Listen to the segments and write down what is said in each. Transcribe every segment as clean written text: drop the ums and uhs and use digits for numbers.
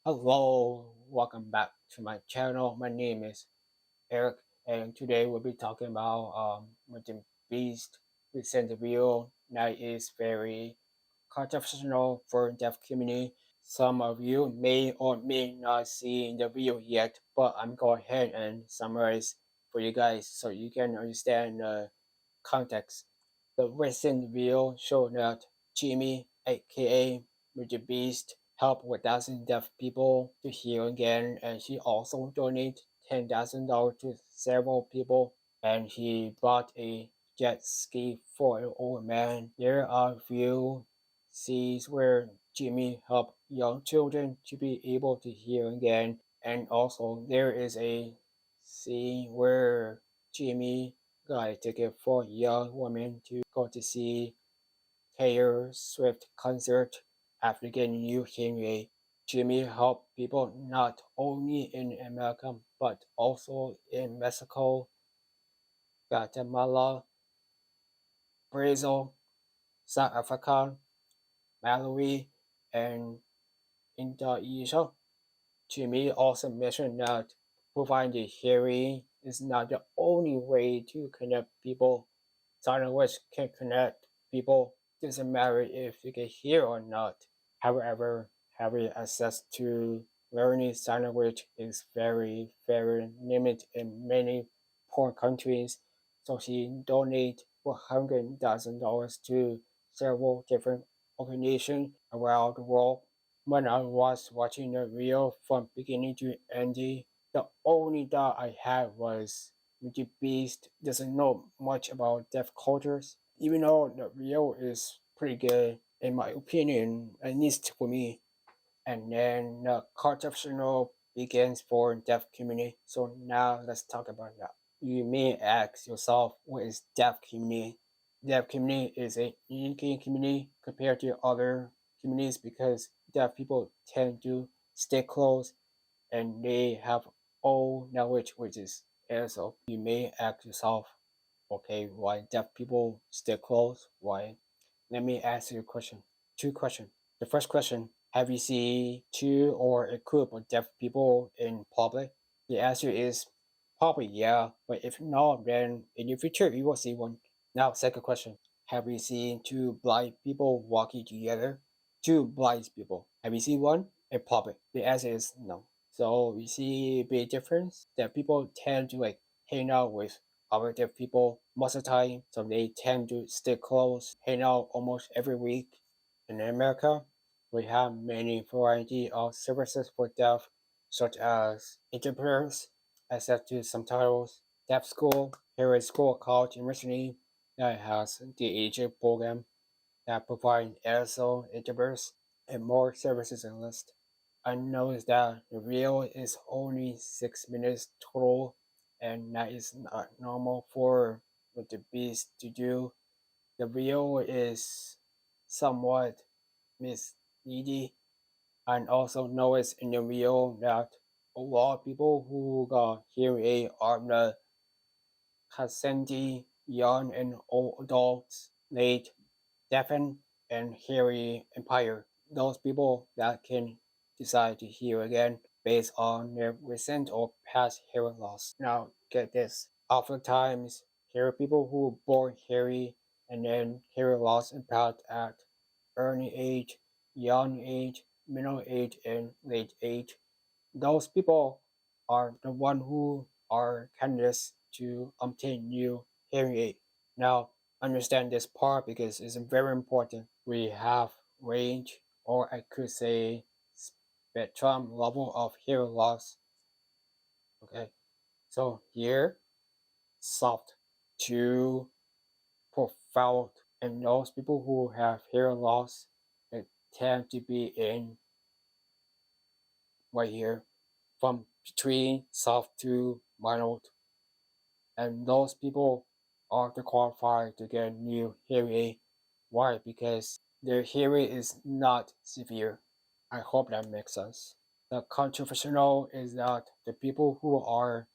Hello, welcome back to my channel. My name is Eric, and today we'll be talking about MrBeast recent video that is very controversial for deaf community. Some of you may or may not see the video yet, but I'm going ahead and summarize for you guys so you can understand the context. The recent video showed that Jimmy, aka MrBeast, helped 1,000 deaf people to hear again, and he also donated $10,000 to several people, and he bought a jet ski for an old man. There are few scenes where Jimmy helped young children to be able to hear again, and also there is a scene where Jimmy got a ticket for a young woman to go to see Taylor Swift concert after getting new hearing aid. Jimmy helped people not only in America but also in Mexico, Guatemala, Brazil, South Africa, Malawi, and Indonesia. Jimmy also mentioned that providing hearing is not the only way to connect people. Sign language can connect people. Doesn't matter if you can hear or not. However, having access to learning sign language is very limited in many poor countries. So he donated $100,000 to several different organizations around the world. When I was watching the video from beginning to end, the only thought I had was MrBeast doesn't know much about deaf cultures, even though the video is pretty good in my opinion, at least for me. And then the controversial begins for deaf community. So now let's talk about that. You may ask yourself, what is deaf community? Deaf community is a unique community compared to other communities because deaf people tend to stay close and they have own language which is ASL. You may ask yourself, okay, why deaf people stay close? Why? Let me ask you a question. Two questions. The first question, have you seen two or a group of deaf people in public? The answer is probably yeah, but if not, then in the future you will see one. Now, second question, have you seen two blind people walking together? Two blind people. Have you seen one in public? The answer is no. So you see a big difference that people tend to like hang out with other deaf people most of the time, so they tend to stay close, hang out almost every week. In America, we have many variety of services for deaf, such as interpreters, access to subtitles, deaf school, here is school college university that has the agent program that provide ASL interpreters and more services and list. I noticed that the reel is only 6 minutes total, and that is not normal for MrBeast to do. The reel is somewhat misleading, and also notice in the reel that a lot of people who got hearing aid are the consenting young and old adults, late, deafened, and hearing impaired. Those people that can decide to hear again based on their recent or past hearing loss. Now, get this. Oftentimes, hearing people who are born hearing and then hearing loss impact at early age, young age, middle age, and late age. Those people are the one who are candidates to obtain new hearing aid. Now, understand this part because it's very important. We have range, or I could say spectrum level of hearing loss. Okay, so here, soft to profound, and those people who have hearing loss, they tend to be in right here, from between soft to mild, and those people are qualified to get new hearing aid. Why? Because their hearing is not severe. I hope that makes sense. The controversial is that the people who are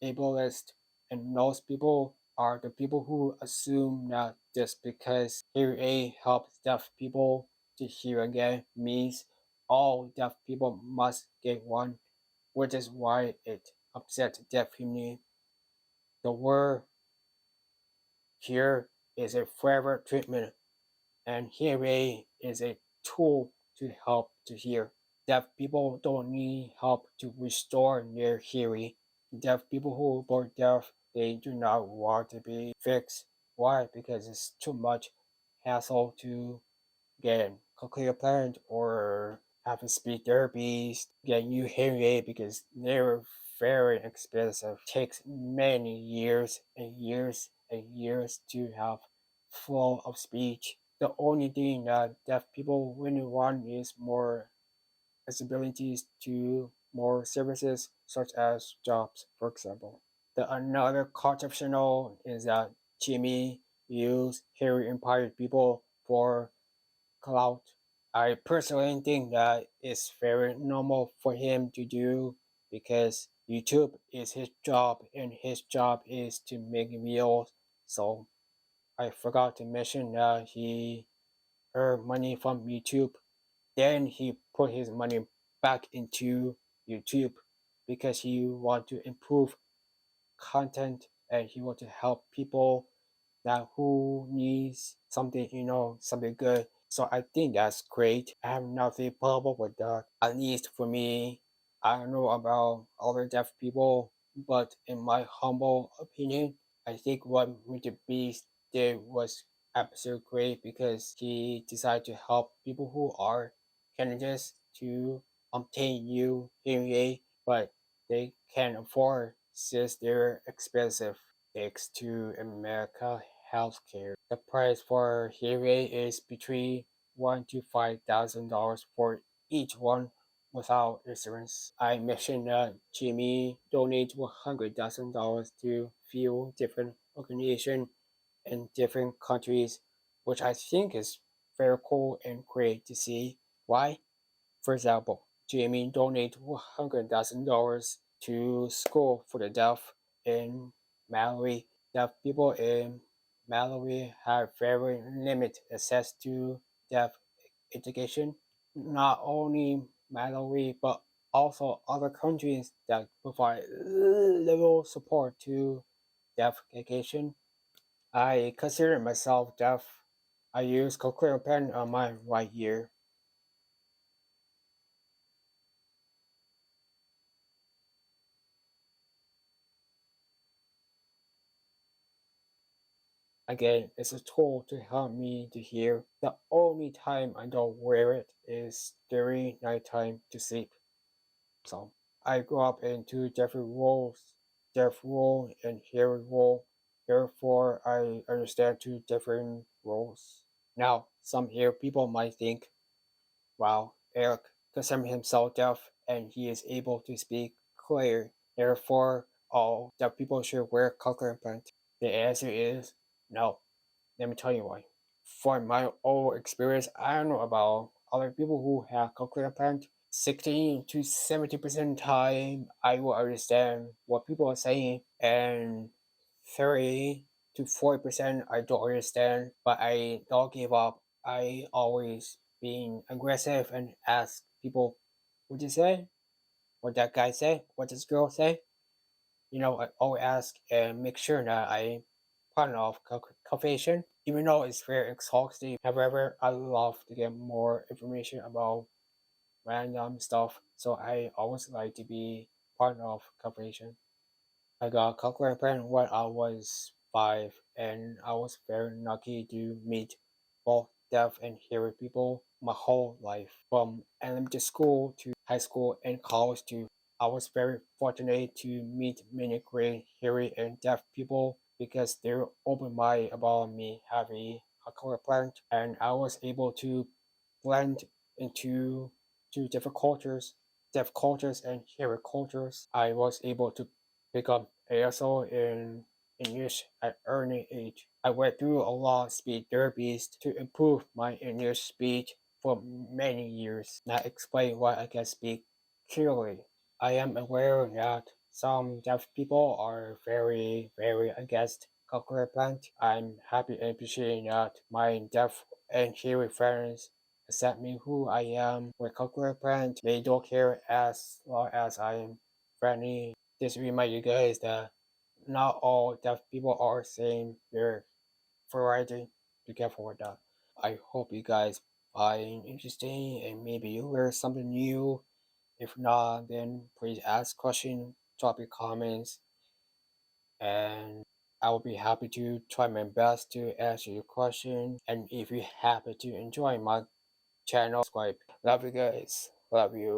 ableist and those people are the people who assume that just because hearing aid helps deaf people to hear again means all deaf people must get one, which is why it upsets deaf community. The word here is a forever treatment, and hearing aid is a tool to help to hear. Deaf people don't need help to restore their hearing. Deaf people who are born deaf, they do not want to be fixed. Why? Because it's too much hassle to get cochlear implant or have a speech therapy, get new hearing aid because they're very expensive. It takes many years and years and years to have flow of speech. The only thing that deaf people really want is more accessibilities to more services such as jobs, for example. The another controversial is that Jimmy used hearing impaired people for clout. I personally think that it's very normal for him to do because YouTube is his job and his job is to make videos. So I forgot to mention that he earned money from YouTube. Then he put his money back into YouTube because he want to improve content and he want to help people that who needs something, something good. So I think that's great. I have nothing problem with that. At least for me, I don't know about other deaf people, but in my humble opinion, I think what MrBeast did was absolutely great because he decided to help people who are candidates to obtain new hearing aid, but they can't afford since they're expensive. Thanks to America healthcare. The price for hearing is between $1,000 to $5,000 for each one without insurance. I mentioned that Jimmy donated $100,000 to few different organizations in different countries, which I think is very cool and great to see. Why? For example, Jamie donated $100,000 to school for the deaf in Malawi. Deaf people in Malawi have very limited access to deaf education. Not only Malawi, but also other countries that provide little support to deaf education. I consider myself deaf. I use cochlear pen on my right ear. Again, it's a tool to help me to hear. The only time I don't wear it is during nighttime to sleep. So I grew up in two different roles, deaf role and hearing role. Therefore, I understand two different roles. Now, some here people might think, wow, Eric considers himself deaf and he is able to speak clear. Therefore, all deaf people should wear cochlear implant. The answer is no. Let me tell you why. For my own experience, I don't know about other people who have cochlear implant. 60 to 70% of the time, I will understand what people are saying, and 30 to 40% I don't understand, but I don't give up. I always being aggressive and ask people, what you say? What that guy say? What this girl say? I always ask and make sure that I part of conversation, even though it's very exhausting. However, I love to get more information about random stuff, so I always like to be part of conversation. I got cochlear implant when I was 5, and I was very lucky to meet both deaf and hearing people my whole life. From elementary school to high school and college too. I was very fortunate to meet many great hearing and deaf people because they were open-minded about me having a cochlear implant, and I was able to blend into two different cultures, deaf cultures and hearing cultures. I was able to pick up ASL in English at early age. I went through a lot of speech therapies to improve my English speech for many years. That explains why I can speak clearly. I am aware that some deaf people are very, very against cochlear implant. I'm happy and appreciating that my deaf and hearing friends accept me who I am with cultural friends. They don't care as long as I am friendly. Just remind you guys that not all deaf people are same. They're variety to get for that. I hope you guys find interesting and maybe you learn something new. If not, then please ask questions, drop your comments, and I will be happy to try my best to answer your question. And if you happen to enjoy my channel, subscribe. Love you guys. Love you.